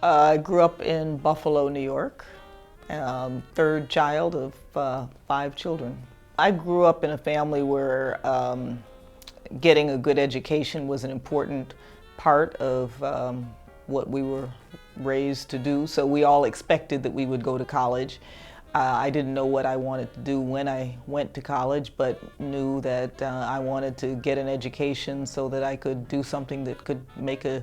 I grew up in Buffalo, New York, third child of 5 children. I grew up in a family where getting a good education was an important part of what we were raised to do, so we all expected that we would go to college. I didn't know what I wanted to do when I went to college, but knew that I wanted to get an education so that I could do something that could make an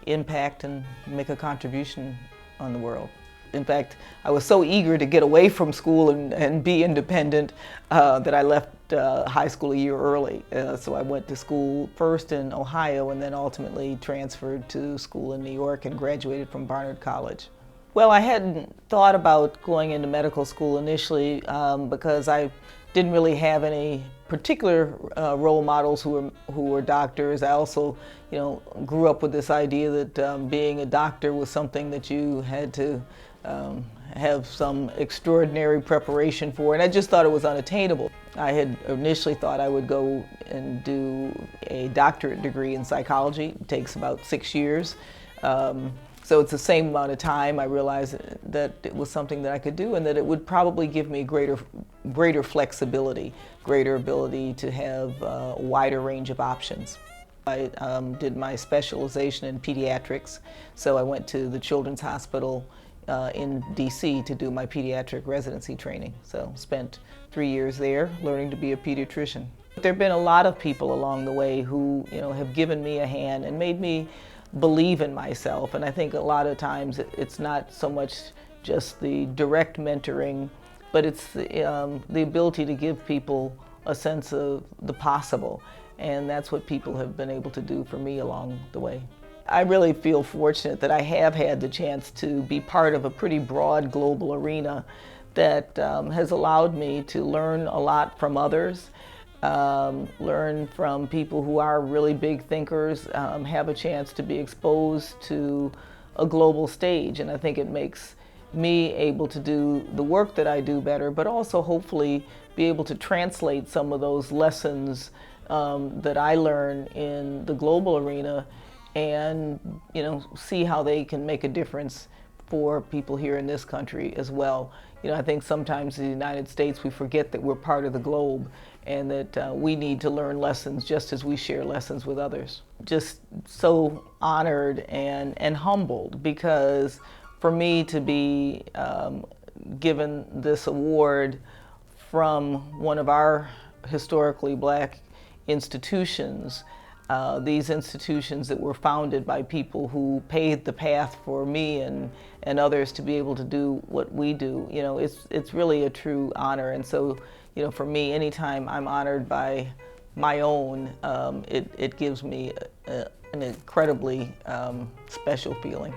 impact and make a contribution on the world. In fact, I was so eager to get away from school and be independent that I left high school a year early. So I went to school first in Ohio and then ultimately transferred to school in New York and graduated from Barnard College. Well, I hadn't thought about going into medical school initially because I didn't really have any particular role models who were doctors. I also, grew up with this idea that being a doctor was something that you had to have some extraordinary preparation for, and I just thought it was unattainable. I had initially thought I would go and do a doctorate degree in psychology. It takes about 6 years. So it's the same amount of time. I realized that it was something that I could do and that it would probably give me greater flexibility, greater ability to have a wider range of options. I did my specialization in pediatrics, so I went to the Children's Hospital in DC to do my pediatric residency training. So spent 3 years there learning to be a pediatrician. There have been a lot of people along the way who have given me a hand and made me believe in myself, and I think a lot of times it's not so much just the direct mentoring, but it's the ability to give people a sense of the possible, and that's what people have been able to do for me along the way. I really feel fortunate that I have had the chance to be part of a pretty broad global arena that has allowed me to learn a lot from others, learn from people who are really big thinkers, have a chance to be exposed to a global stage, and I think it makes me able to do the work that I do better, but also hopefully be able to translate some of those lessons that I learn in the global arena and see how they can make a difference for people here in this country as well. I think sometimes in the United States we forget that we're part of the globe and that we need to learn lessons just as we share lessons with others. Just so honored and humbled, because for me to be given this award from one of our historically Black institutions, these institutions that were founded by people who paved the path for me and others to be able to do what we do, it's really a true honor. And so, for me, anytime I'm honored by my own, it gives me an incredibly special feeling.